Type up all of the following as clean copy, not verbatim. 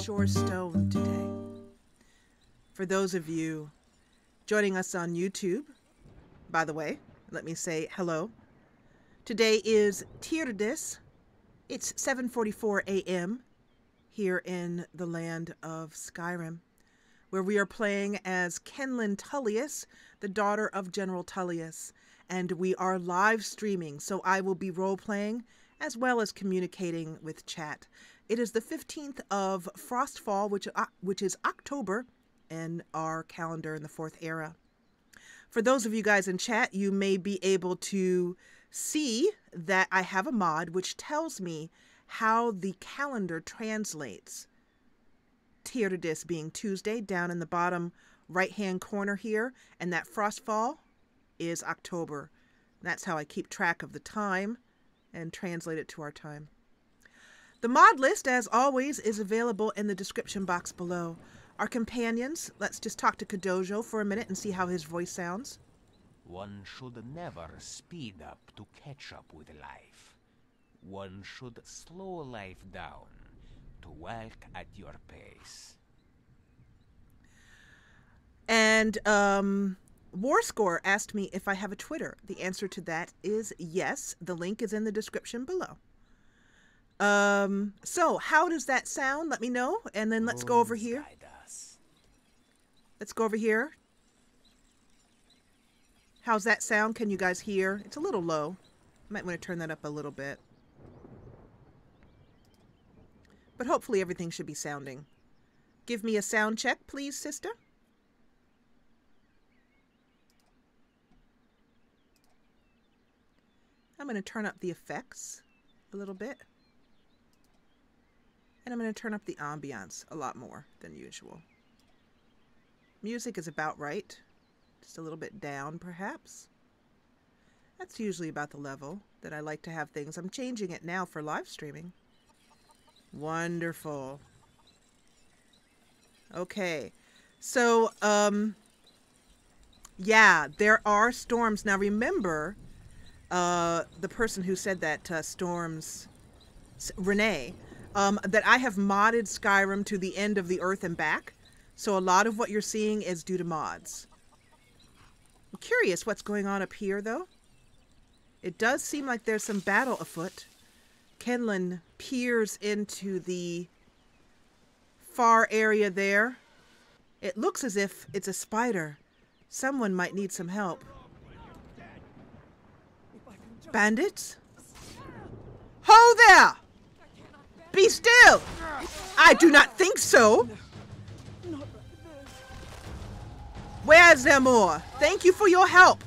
seashore stone today. For those of you joining us on YouTube, by the way, let me say hello. Today is Tyrdes. It's 7:44 a.m. here in the land of Skyrim, where we are playing as Kinlen Tullius, the daughter of General Tullius, and we are live streaming, so I will be role-playing as well as communicating with chat. It is the 15th of Frostfall, which is October in our calendar in the 4th era. For those of you guys in chat, you may be able to see that I have a mod which tells me how the calendar translates. Tyrdes being Tuesday down in the bottom right-hand corner here, and that Frostfall is October. That's how I keep track of the time and translate it to our time. The mod list, as always, is available in the description box below. Our companions, let's just talk to Kadojo for a minute and see how his voice sounds. One should never speed up to catch up with life. One should slow life down to walk at your pace. And, Warscore asked me if I have a Twitter. The answer to that is yes. The link is in the description below. So how does that sound? Let me know. And then let's go over here. Let's go over here. How's that sound? Can you guys hear? It's a little low. Might want to turn that up a little bit. But hopefully everything should be sounding. Give me a sound check, please, sister. I'm going to turn up the effects a little bit. And I'm going to turn up the ambiance a lot more than usual. Music is about right. Just a little bit down, perhaps. That's usually about the level that I like to have things. I'm changing it now for live streaming. Wonderful. Okay. So, yeah, there are storms. Now, remember, the person who said that, Storms, Renee, that I have modded Skyrim to the end of the earth and back. So a lot of what you're seeing is due to mods. I'm curious what's going on up here, though. It does seem like there's some battle afoot. Kinlen peers into the far area there. It looks as if it's a spider. Someone might need some help. Bandits? Ho there! Be still! I do not think so! Where's there more? Thank you for your help!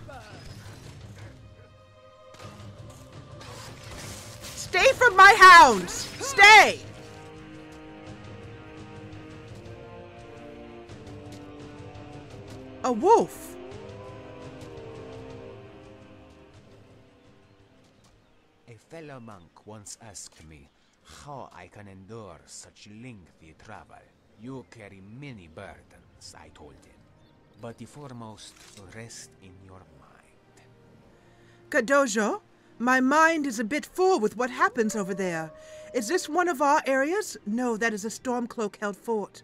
Stay from my hounds! Stay! A wolf! A fellow monk once asked me how I can endure such lengthy travel. You carry many burdens, I told him. But the foremost, rest in your mind. Kadojo, my mind is a bit full with what happens over there. Is this one of our areas? No, that is a Stormcloak-held fort.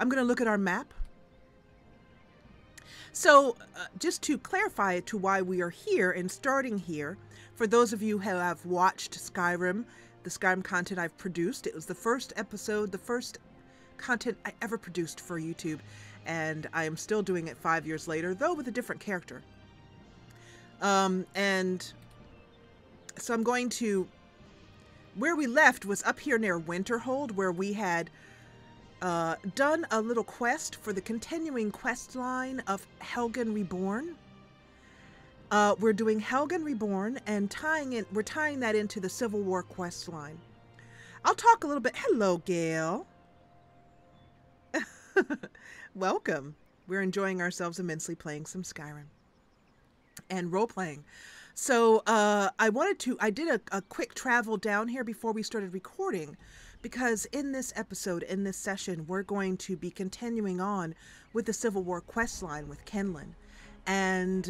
I'm going to look at our map. So, just to clarify to why we are here and starting here, for those of you who have watched Skyrim, the Skyrim content I've produced, it was the first episode, the first content I ever produced for YouTube, and I am still doing it 5 years later, though with a different character. And so I'm going to, where we left was up here near Winterhold, where we had done a little quest for the continuing quest line of Helgen Reborn. We're doing Helgen Reborn and we're tying that into the Civil War quest line. I'll talk a little bit. Hello, Gail. Welcome. We're enjoying ourselves immensely playing some Skyrim and role-playing. So I did a quick travel down here before we started recording, because in this episode, in this session, we're going to be continuing on with the Civil War quest line with Kinlen, and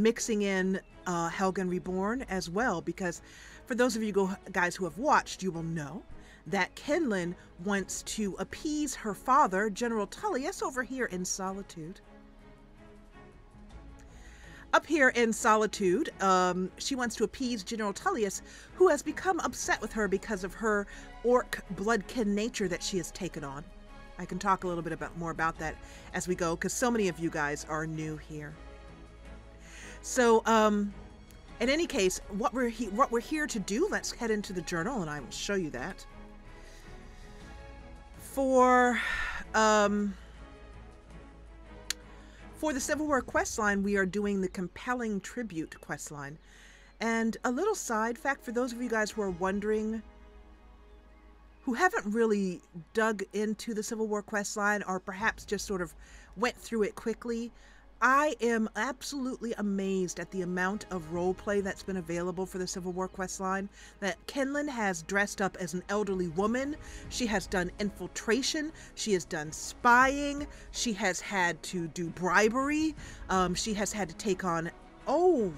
mixing in Helgen Reborn as well, because For those of you guys who have watched, you will know that Kinlen wants to appease her father, General Tullius, over here in Solitude. Up here in Solitude, she wants to appease General Tullius, who has become upset with her because of her orc bloodkin nature that she has taken on. I can talk a little bit more about that as we go, because so many of you guys are new here. So, in any case, what we're here to do, let's head into the journal, and I will show you that. For the Civil War questline, we are doing the Compelling Tribute questline. And a little side fact for those of you guys who are wondering, who haven't really dug into the Civil War questline, or perhaps just sort of went through it quickly, I am absolutely amazed at the amount of roleplay that's been available for the Civil War questline. That Kinlen has dressed up as an elderly woman. She has done infiltration. She has done spying. She has had to do bribery. She has had to take on, I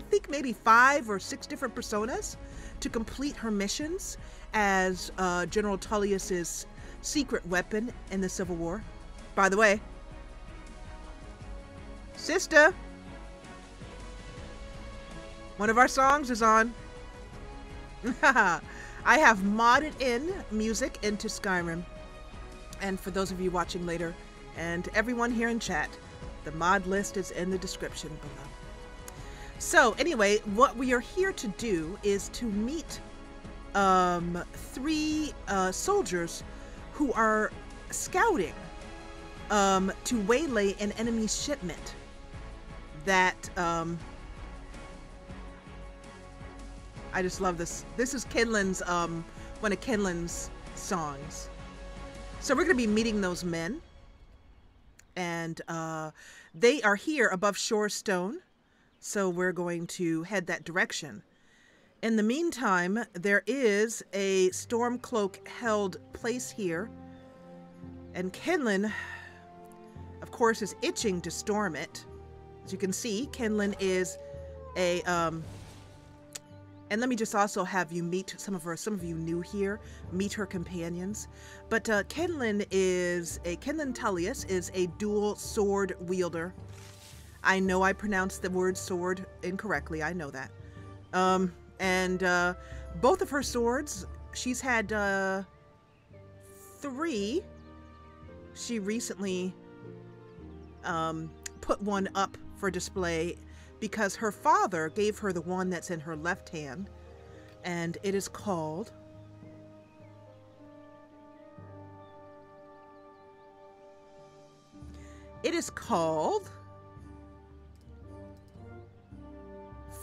think maybe 5 or 6 different personas to complete her missions as General Tullius's secret weapon in the Civil War. By the way, sister, one of our songs is on. I have modded in music into Skyrim. And for those of you watching later, and everyone here in chat, the mod list is in the description below. So anyway, what we are here to do is to meet 3 soldiers who are scouting to waylay an enemy shipment that I just love this. This is Kinlen's one of Kinlen's songs. So we're going to be meeting those men, and they are here above Shorestone, so we're going to head that direction. In the meantime, there is a Stormcloak held place here, and Kinlen, of course, is itching to storm it. As you can see, Kinlen is a, and let me just also have you meet some of you new here, meet her companions. But Kinlen Tullius is a dual sword wielder. I know I pronounced the word sword incorrectly, I know that. And both of her swords, she's had 3. She recently put one up for display because her father gave her the one that's in her left hand, and it is called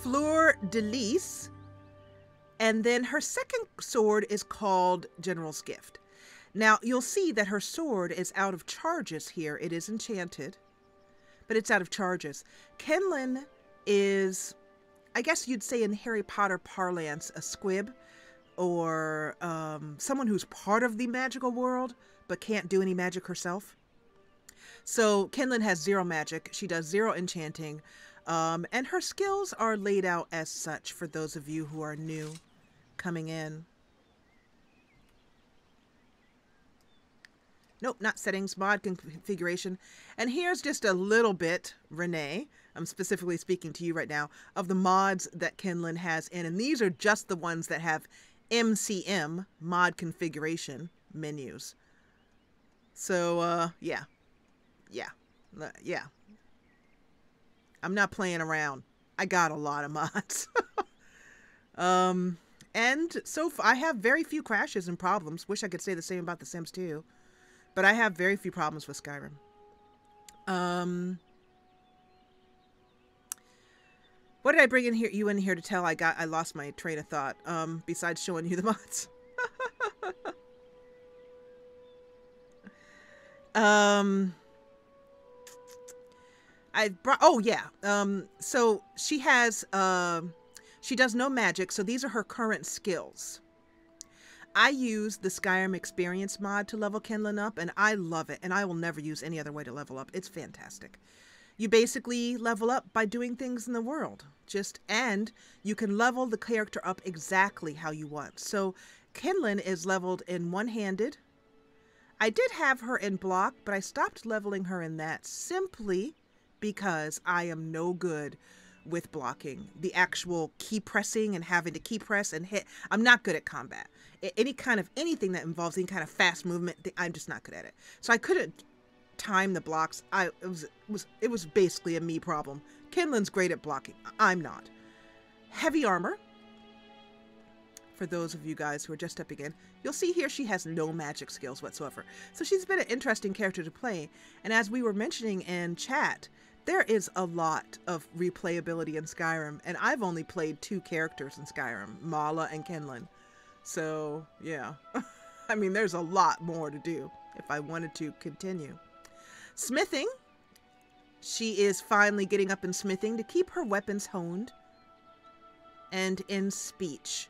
Fleur de Lis, and then her second sword is called General's Gift. Now, you'll see that her sword is out of charges here. It is enchanted, but it's out of charges. Kinlen is, I guess you'd say in Harry Potter parlance, a squib, or someone who's part of the magical world, but can't do any magic herself. So Kinlen has 0 magic. She does 0 enchanting, and her skills are laid out as such for those of you who are new coming in. Nope, not settings, mod configuration. And here's just a little bit, Renee, I'm specifically speaking to you right now, of the mods that Kinlen has in. And these are just the ones that have MCM, mod configuration, menus. So, yeah. I'm not playing around. I got a lot of mods. And so I have very few crashes and problems. Wish I could say the same about The Sims 2. But I have very few problems with Skyrim. What did I bring you in here to tell? I lost my train of thought. Besides showing you the mods. So she has she does no magic, so these are her current skills. I use the Skyrim Experience mod to level Kinlen up, and I love it, and I will never use any other way to level up. It's fantastic. You basically level up by doing things in the world. And you can level the character up exactly how you want. So Kinlen is leveled in one-handed. I did have her in block, but I stopped leveling her in that simply because I am no good with blocking. The actual key pressing and having to key press and hit. I'm not good at combat. Anything that involves any kind of fast movement, I'm just not good at it. So I couldn't time the blocks. It was basically a me problem. Kinlen's great at blocking. I'm not. Heavy armor. For those of you guys who are just stepping in, you'll see here she has no magic skills whatsoever. So she's been an interesting character to play. And as we were mentioning in chat, there is a lot of replayability in Skyrim. And I've only played 2 characters in Skyrim, Mala and Kinlen. So, yeah. I mean, there's a lot more to do if I wanted to continue. Smithing. She is finally getting up in smithing to keep her weapons honed. And in speech.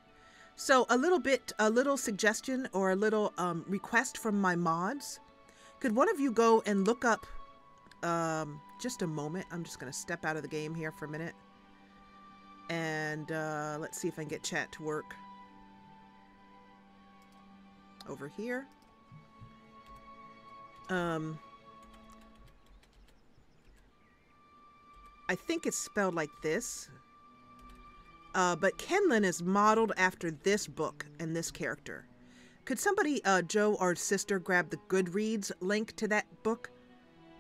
So a little suggestion or a little request from my mods. Could one of you go and look up, just a moment. I'm just going to step out of the game here for a minute. And let's see if I can get chat to work. Over here. I think it's spelled like this. But Kinlen is modeled after this book and this character. Could somebody, Joe or sister, grab the Goodreads link to that book?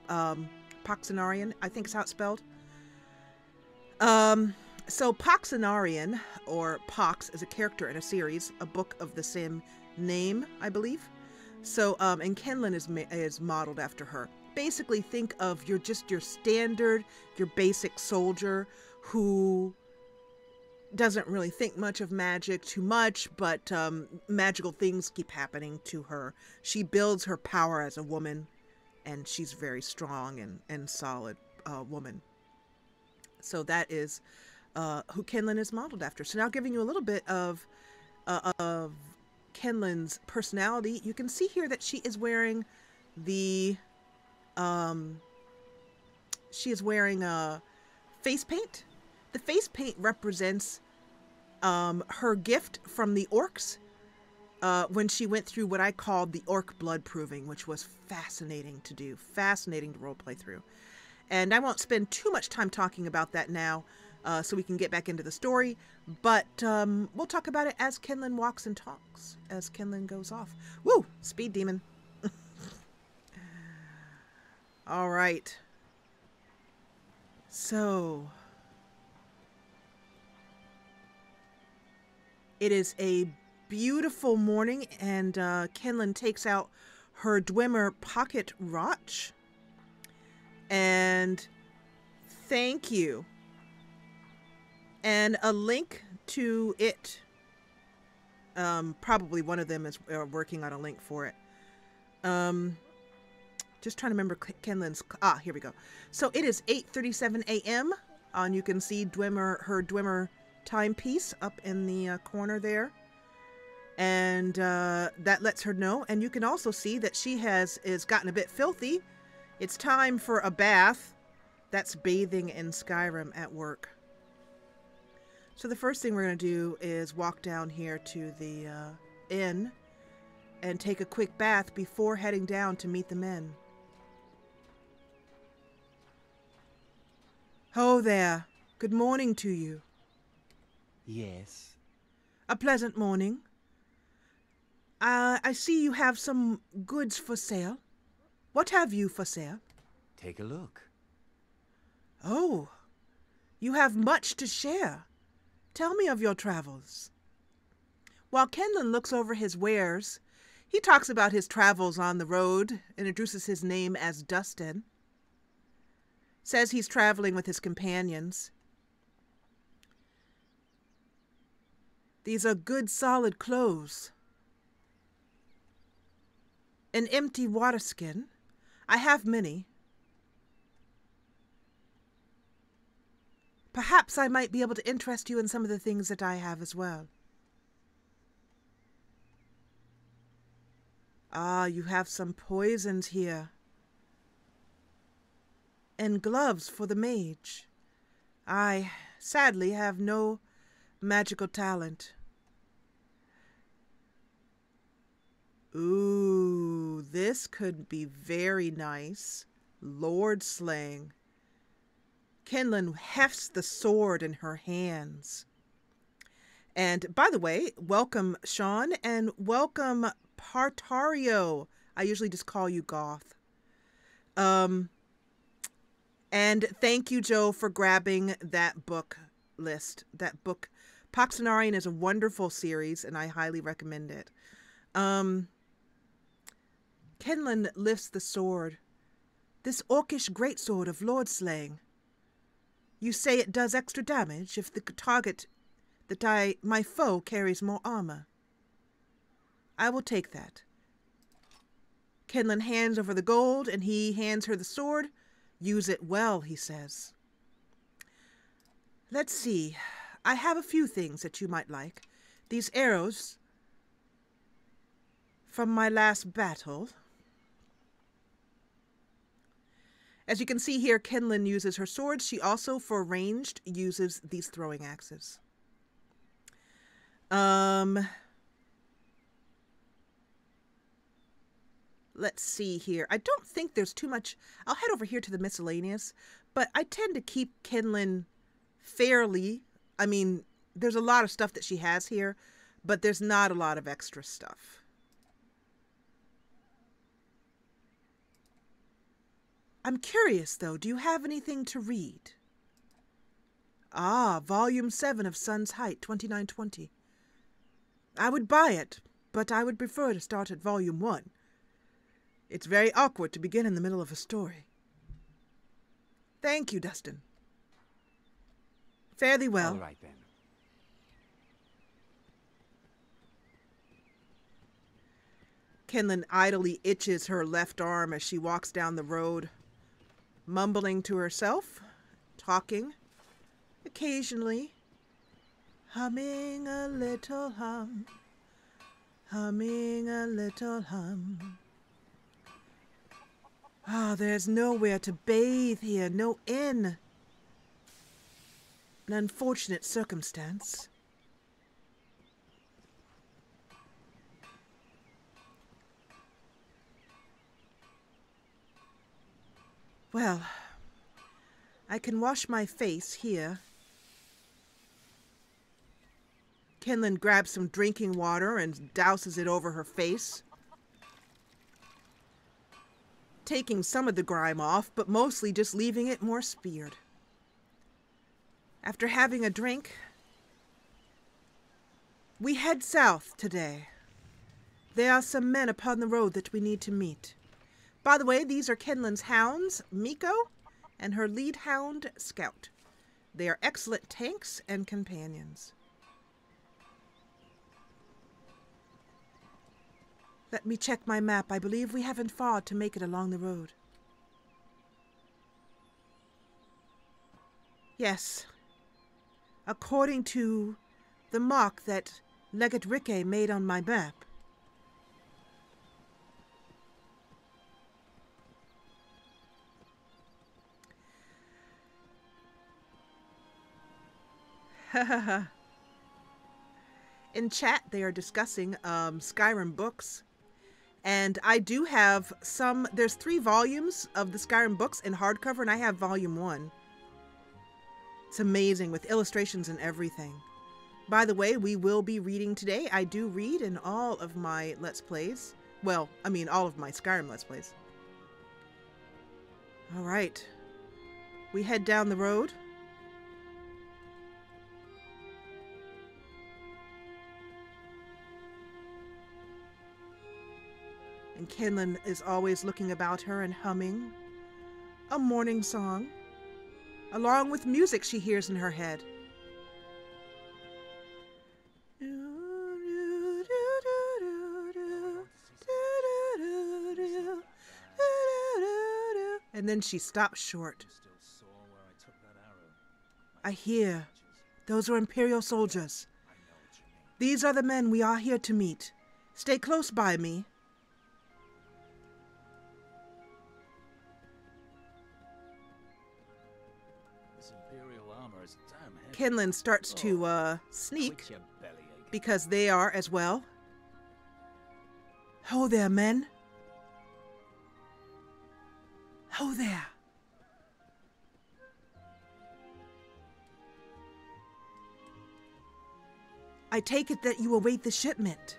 Poxenarian, I think is how it's spelled. So Poxenarian, or Pox, is a character in a series, a book of the same name, I believe. So, and Kinlen is modeled after her. Basically, think of your standard, your basic soldier who doesn't really think much of magic too much, but magical things keep happening to her. She builds her power as a woman, and she's very strong and solid woman. So that is who Kinlen is modeled after. So now giving you a little bit of Kinlen's personality, you can see here that she is wearing the face paint. The face paint represents her gift from the orcs when she went through what I called the orc blood proving, which was fascinating to do, fascinating to roleplay through. And I won't spend too much time talking about that now, so we can get back into the story, but we'll talk about it as Kinlen walks and talks, as Kinlen goes off. Woo! Speed demon. All right. So it is a beautiful morning, and Kinlen takes out her Dwemer pocket watch. And thank you. And a link to it. Probably one of them is working on a link for it. Just trying to remember Kinlen's. Here we go. So it is 8:37 a.m. And you can see her Dwemer timepiece up in the corner there. And that lets her know. And you can also see that she is gotten a bit filthy. It's time for a bath. That's bathing in Skyrim at work. So the first thing we're going to do is walk down here to the inn and take a quick bath before heading down to meet the men. Ho there. Good morning to you. Yes. A pleasant morning. I see you have some goods for sale. What have you for sale? Take a look. Oh, you have much to share. Tell me of your travels. While Kinlen looks over his wares, he talks about his travels on the road, introduces his name as Dustin, says he's traveling with his companions. These are good, solid clothes. An empty water skin. I have many. Perhaps I might be able to interest you in some of the things that I have as well. Ah, you have some poisons here. and gloves for the mage. I, sadly, have no magical talent. Ooh, this could be very nice. Lord slaying. Kinlen hefts the sword in her hands. And by the way, welcome Sean and welcome Partario. I usually just call you Goth. And thank you, Joe, for grabbing that book list. That book, Poxenarian, is a wonderful series, and I highly recommend it. Kinlen lifts the sword. This orcish greatsword of lord slaying. You say it does extra damage if the target my foe carries more armor. I will take that. Kinlen hands over the gold, and he hands her the sword. Use it well, he says. Let's see. I have a few things that you might like. These arrows from my last battle. As you can see here, Kinlen uses her sword. She also, for ranged, uses these throwing axes. Let's see here. I don't think there's too much. I'll head over here to the miscellaneous, but I tend to keep Kinlen fairly. I mean, there's a lot of stuff that she has here, but there's not a lot of extra stuff. I'm curious, though. Do you have anything to read? Ah, Volume 7 of Sun's Height, 2920. I would buy it, but I would prefer to start at Volume 1. It's very awkward to begin in the middle of a story. Thank you, Dustin. Fare thee well. All right, then. Kinlen idly itches her left arm as she walks down the road, mumbling to herself, talking, occasionally, humming a little hum, humming a little hum. Ah, there's nowhere to bathe here, no inn. An unfortunate circumstance. Well, I can wash my face here. Kinlen grabs some drinking water and douses it over her face, taking some of the grime off, but mostly just leaving it more smeared. After having a drink, we head south today. There are some men upon the road that we need to meet. By the way, these are Kinlen's hounds, Miko, and her lead hound, Scout. They are excellent tanks and companions. Let me check my map. I believe we haven't far to make it along the road. Yes. According to the mark that Legate Rikke made on my map. In chat, they are discussing Skyrim books. And I do have some, there's 3 volumes of the Skyrim books in hardcover, and I have volume 1. It's amazing, with illustrations and everything. By the way, we will be reading today. I do read in all of my Let's Plays. Well, I mean, all of my Skyrim Let's Plays. All right. We head down the road. And Kinlen is always looking about her and humming a morning song, along with music she hears in her head. And then she stops short. I hear. Those are Imperial soldiers. These are the men we are here to meet. Stay close by me. Kinlen starts to sneak because they are as well. Ho there, men. Ho there. I take it that you await the shipment.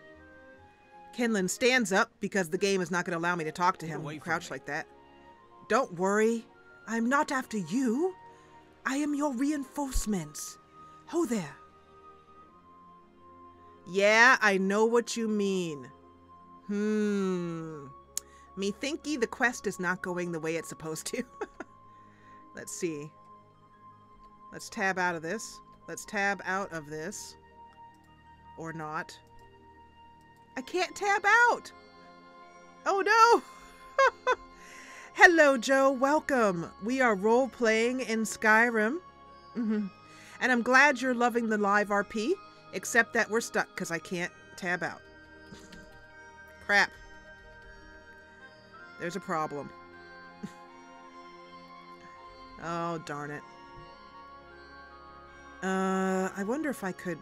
Kinlen stands up because the game is not going to allow me to talk to him crouched like that. Don't worry. I'm not after you. I am your reinforcements. Ho there. Yeah, I know what you mean. Me thinky the quest is not going the way it's supposed to. Let's see. Let's tab out of this. Let's tab out of this. Or not. I can't tab out. Oh no. Hello, Joe. Welcome. We are role-playing in Skyrim. And I'm glad you're loving the live RP, except that we're stuck because I can't tab out. Crap. There's a problem. Oh, darn it. I wonder if I could...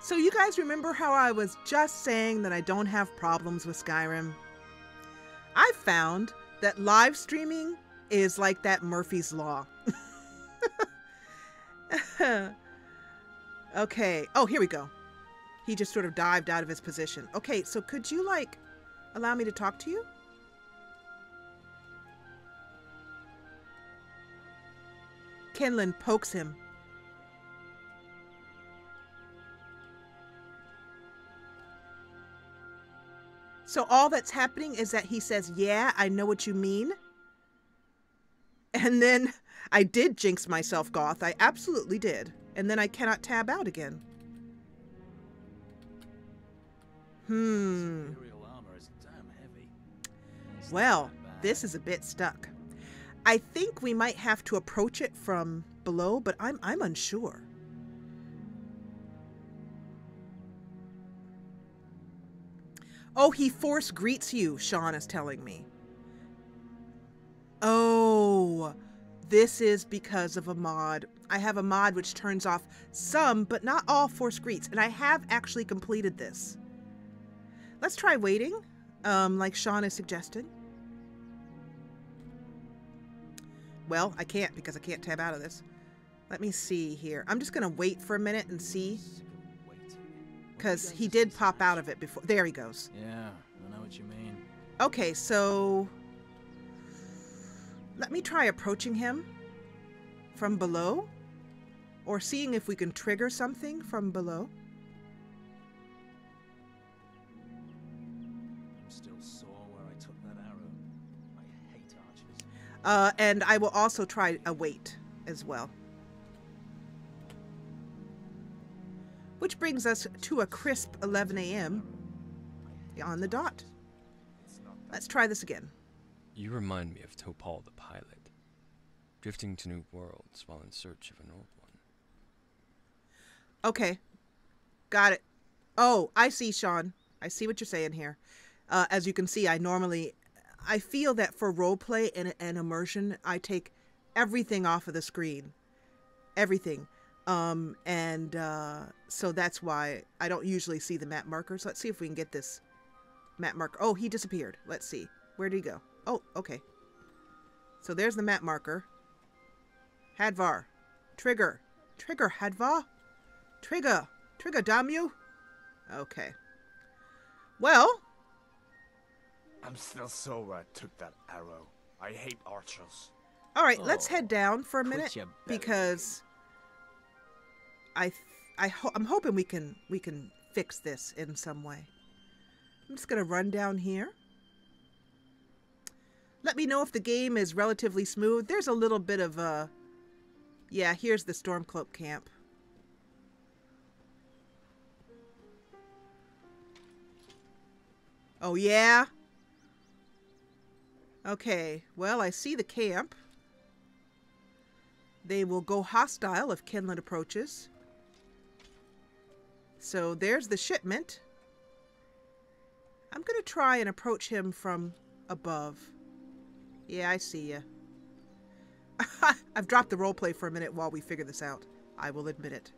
So you guys remember how I was just saying that I don't have problems with Skyrim? I found that live streaming is like that Murphy's Law. Okay. Oh, here we go. He just sort of dived out of his position. Okay, so could you, like, allow me to talk to you? Kinlen pokes him. So all that's happening is that he says, yeah, I know what you mean. And then I did jinx myself, Goth. I absolutely did. And then I cannot tab out again. Well, this is a bit stuck. I think we might have to approach it from below, but I'm unsure. Oh, he force greets you, Sean is telling me. Oh, this is because of a mod. I have a mod which turns off some, but not all force greets, and I have actually completed this. Let's try waiting, like Sean is suggesting. Well, I can't because I can't tab out of this. Let me see here. I'm just going to wait for a minute and see. Because he did pop out of it before. There he goes. Yeah, I know what you mean. Okay, so let me try approaching him from below, or seeing if we can trigger something from below. I'm still sore where I took that arrow. I hate archers. And I will also try a wait as well. Which brings us to a crisp 11 a.m. on the dot. Let's try this again. You remind me of Topal the pilot, drifting to new worlds while in search of an old one. Okay. Got it. Oh, I see, Sean. I see what you're saying here. As you can see, I feel that for roleplay and immersion, I take everything off of the screen. Everything. So that's why I don't usually see the map markers. Let's see if we can get this map marker. Oh, he disappeared. Let's see. Where did he go? Oh, okay. So there's the map marker. Hadvar. Trigger. Trigger, Hadvar. Trigger. Trigger, damn you. Okay. Well. I'm still sore where I took that arrow. I hate archers. All right, let's head down for a minute because I'm hoping we can fix this in some way. I'm just gonna run down here. Let me know if the game is relatively smooth. There's a little bit of yeah, here's the Stormcloak camp. Oh yeah? Okay, well, I see the camp. They will go hostile if Kinlen approaches. So there's the shipment. I'm going to try and approach him from above. Yeah, I see you. I've dropped the roleplay for a minute while we figure this out. I will admit it.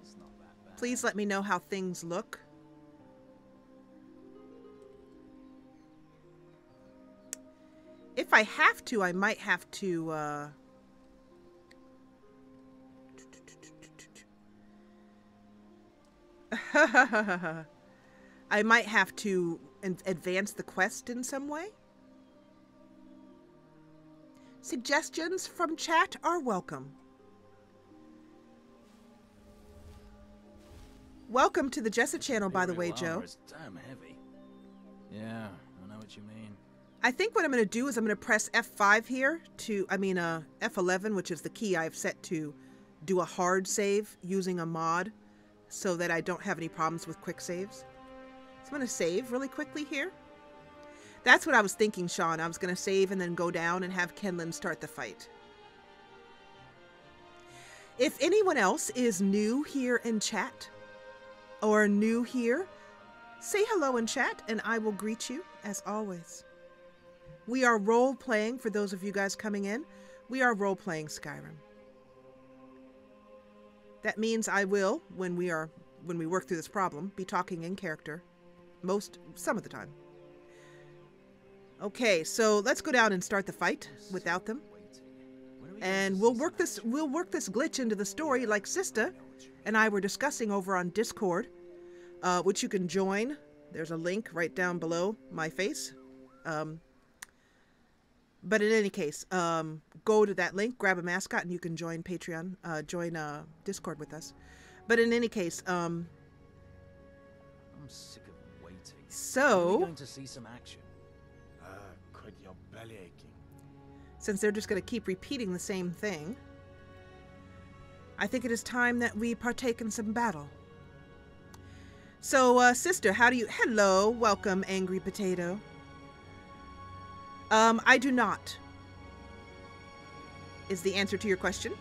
It's not that bad. Please let me know how things look. If I have to, I might have to, I might have to advance the quest in some way. Suggestions from chat are welcome. Welcome to the Jessa Channel, by the way, Joe. It's damn heavy. Yeah, I know what you mean. I think what I'm going to do is I'm going to press F5 here to, F11, which is the key I've set to do a hard save using a mod so that I don't have any problems with quick saves. So I'm going to save really quickly here. That's what I was thinking, Sean. I was going to save and then go down and have Kinlen start the fight. If anyone else is new here in chat or new here, say hello in chat and I will greet you as always. We are role-playing, for those of you guys coming in, we are role-playing Skyrim. That means I will, when we work through this problem, be talking in character. Some of the time. Okay, so let's go down and start the fight without them. And we'll work this glitch into the story like Sister and I were discussing over on Discord, which you can join. There's a link right down below my face. But in any case, go to that link, grab a mascot, and you can join Patreon, join Discord with us. But in any case, I'm sick of waiting. So, we're going to see some action. Quit your belly aching. Since they're just going to keep repeating the same thing, I think it is time that we partake in some battle. So, Sister, how do you... Hello, welcome, Angry Potato. I do not, is the answer to your question.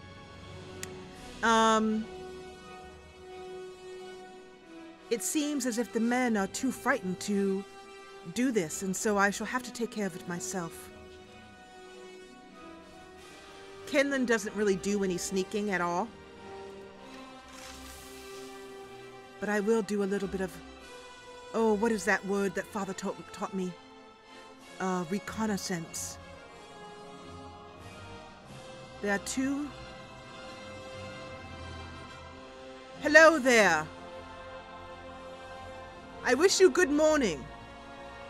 It seems as if the men are too frightened to do this, and so I shall have to take care of it myself. Kinlen doesn't really do any sneaking at all. But I will do a little bit of... Oh, what is that word that Father taught me? Reconnaissance. There are two... Hello there. I wish you good morning.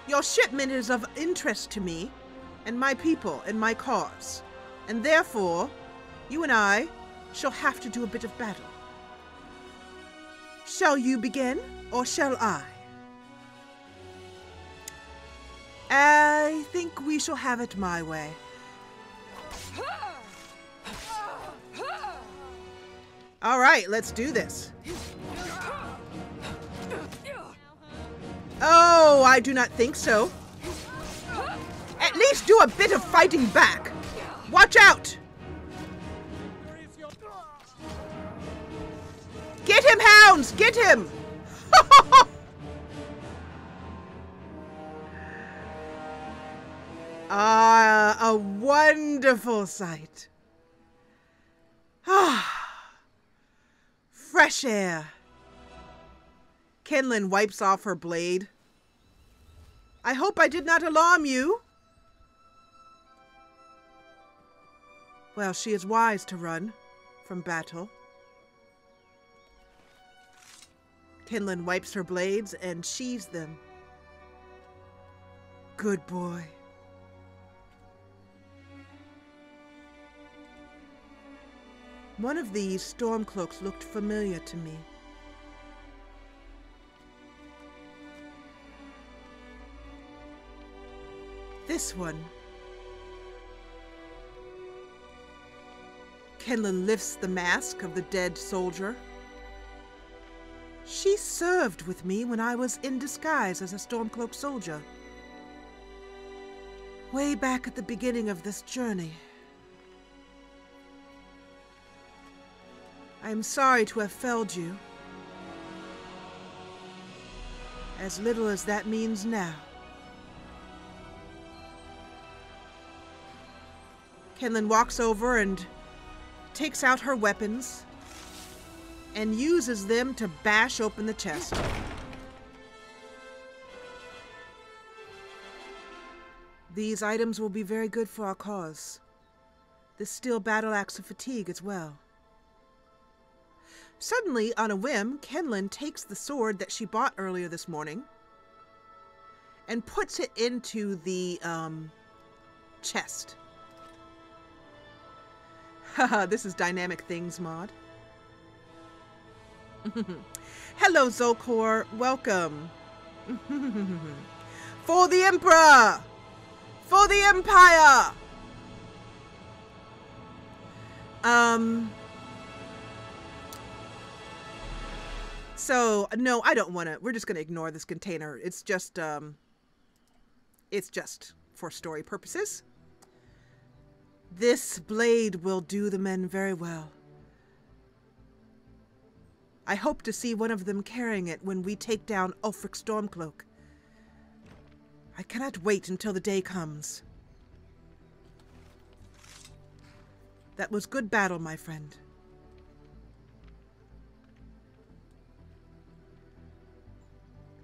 Your shipment is of interest to me and my people and my cause, and therefore you and I shall have to do a bit of battle. Shall you begin, or shall I? I think we shall have it my way. All right, let's do this. Oh, I do not think so. At least do a bit of fighting back. Watch out! Get him, hounds! Get him! Ah, a wonderful sight. Ah, fresh air. Kinlen wipes off her blade. I hope I did not alarm you. Well, she is wise to run from battle. Kinlen wipes her blades and sheathes them. Good boy. One of these Stormcloaks looked familiar to me. This one. Kinlen lifts the mask of the dead soldier. She served with me when I was in disguise as a Stormcloak soldier. Way back at the beginning of this journey. I am sorry to have failed you. As little as that means now. Kinlen walks over and takes out her weapons and uses them to bash open the chest. These items will be very good for our cause. This steel battle axe of fatigue as well. Suddenly, on a whim, Kinlen takes the sword that she bought earlier this morning and puts it into the chest. Haha, this is Dynamic Things mod. Hello, Zolkor. Welcome. For the Emperor! For the Empire! So, no, I don't want to. We're just going to ignore this container. It's just for story purposes. This blade will do the men very well. I hope to see one of them carrying it when we take down Ulfric Stormcloak. I cannot wait until the day comes. That was good battle, my friend.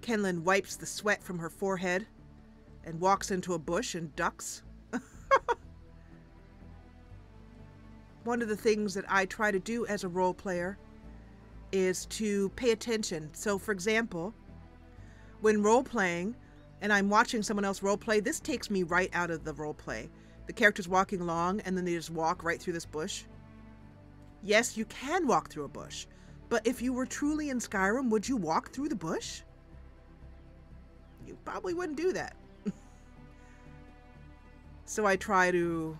Kinlen wipes the sweat from her forehead and walks into a bush and ducks. One of the things that I try to do as a role player is to pay attention. So, for example, when role-playing and I'm watching someone else role-play, this takes me right out of the role-play. The character's walking along and then they just walk right through this bush. Yes, you can walk through a bush, but if you were truly in Skyrim, would you walk through the bush? You probably wouldn't do that. So I try to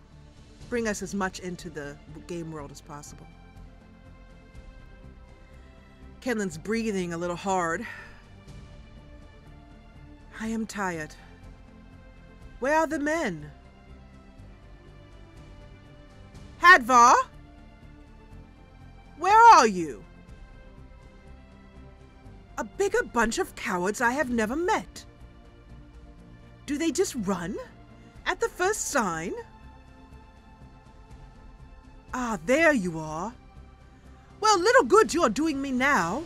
bring us as much into the game world as possible. Kinlen's breathing a little hard. I am tired. Where are the men? Hadvar? Where are you? A bigger bunch of cowards I have never met. Do they just run at the first sign? Ah, there you are. Well, little good you're doing me now.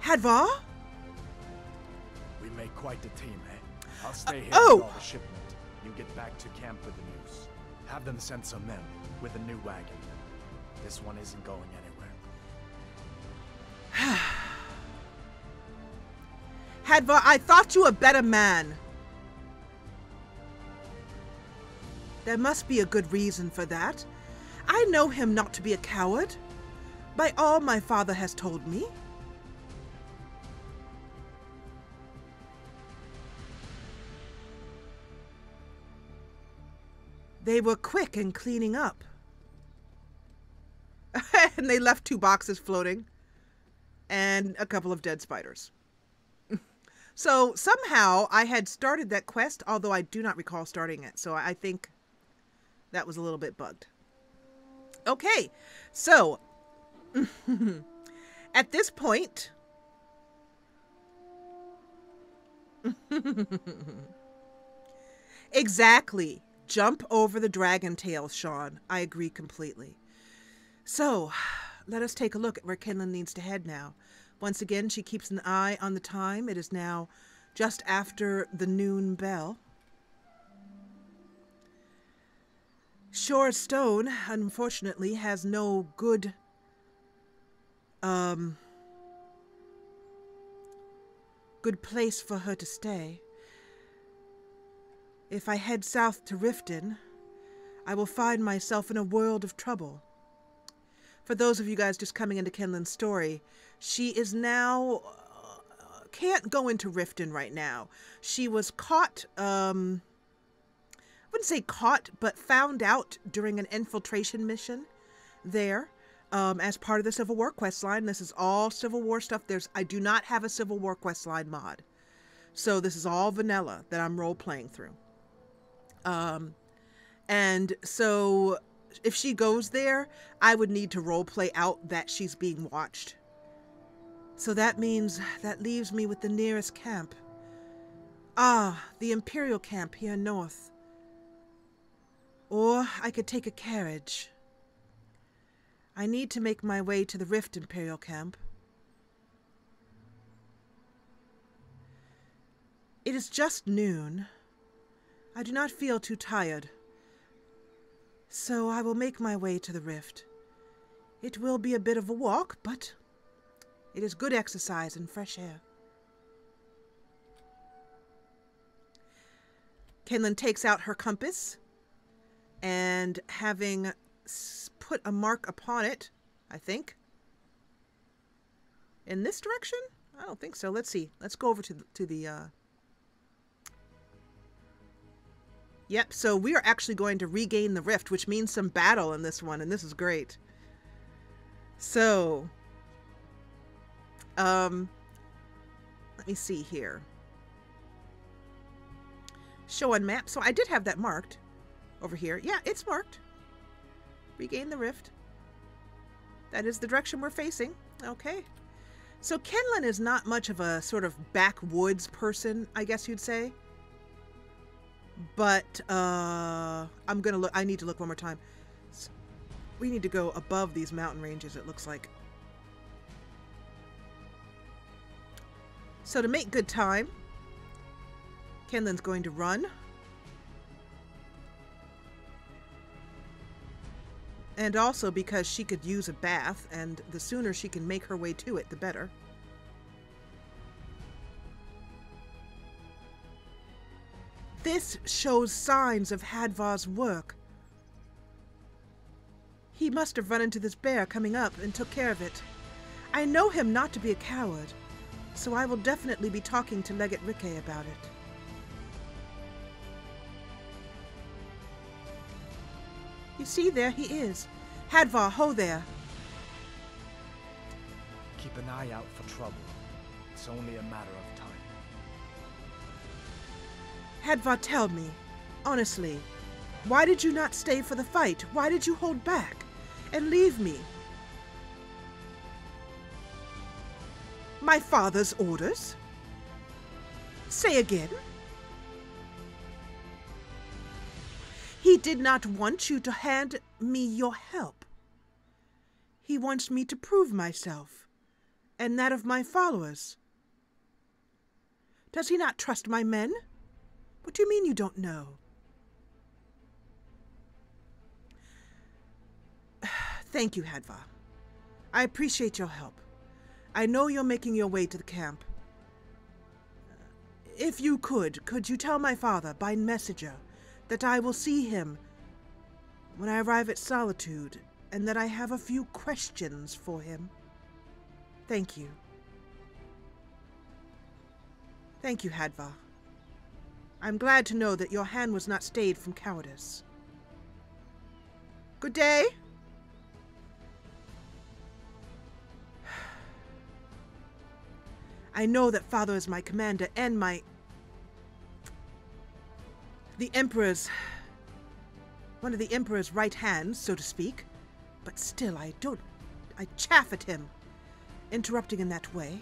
Hadvar? We make quite the team, eh? I'll stay here oh! with all the shipment. You get back to camp with the news. Have them send some men with a new wagon. This one isn't going anywhere. Hadvar, I thought you a better man. There must be a good reason for that. I know him not to be a coward, by all my father has told me. They were quick in cleaning up. And they left 2 boxes floating and a couple of dead spiders. So somehow I had started that quest, although I do not recall starting it. So I think that was a little bit bugged. Okay, so at this point, exactly. Jump over the dragon tails, Sean. I agree completely. So, let us take a look at where Kinlen needs to head now. Once again, she keeps an eye on the time. It is now just after the noon bell. Shore Stone, unfortunately, has no good, good place for her to stay. If I head south to Riften, I will find myself in a world of trouble. For those of you guys just coming into Kinlen's story, she is now, can't go into Riften right now. She was caught, I wouldn't say caught, but found out during an infiltration mission there, as part of the Civil War questline. This is all Civil War stuff. I do not have a Civil War questline mod. So this is all vanilla that I'm role-playing through. And so if she goes there, I would need to role play out that she's being watched. So that means that leaves me with the nearest camp. Ah, the Imperial camp here north. Or I could take a carriage. I need to make my way to the Rift Imperial Camp. It is just noon. I do not feel too tired, so I will make my way to the Rift. It will be a bit of a walk, but it is good exercise and fresh air. Kinlen takes out her compass, and having put a mark upon it, I think. In this direction? I don't think so. Let's see. Let's go over to the Yep, so we are actually going to regain the rift, which means some battle in this one, and this is great. So, let me see here. Show on map. So I did have that marked over here. Yeah, it's marked. Regain the rift. That is the direction we're facing. Okay. So Kinlen is not much of a sort of backwoods person, I guess you'd say. But I'm gonna look. I need to look one more time. So we need to go above these mountain ranges, it looks like. So to make good time, Kinlen's going to run. And also because she could use a bath, and the sooner she can make her way to it, the better. This shows signs of Hadvar's work. He must have run into this bear coming up and took care of it. I know him not to be a coward, so I will definitely be talking to Legate Rikke about it. You see, there he is. Hadvar, ho there. Keep an eye out for trouble. It's only a matter of time. Hadvar, tell me, honestly, why did you not stay for the fight? Why did you hold back and leave me? My father's orders? Say again. He did not want you to hand me your help. He wants me to prove myself, and that of my followers. Does he not trust my men? What do you mean you don't know? Thank you, Hadvar. I appreciate your help. I know you're making your way to the camp. If you could you tell my father by messenger that I will see him when I arrive at Solitude, and that I have a few questions for him? Thank you. Thank you, Hadvar. I'm glad to know that your hand was not stayed from cowardice. Good day. I know that Father is my commander and one of the Emperor's right hands, so to speak, but still I chaff at him, interrupting in that way.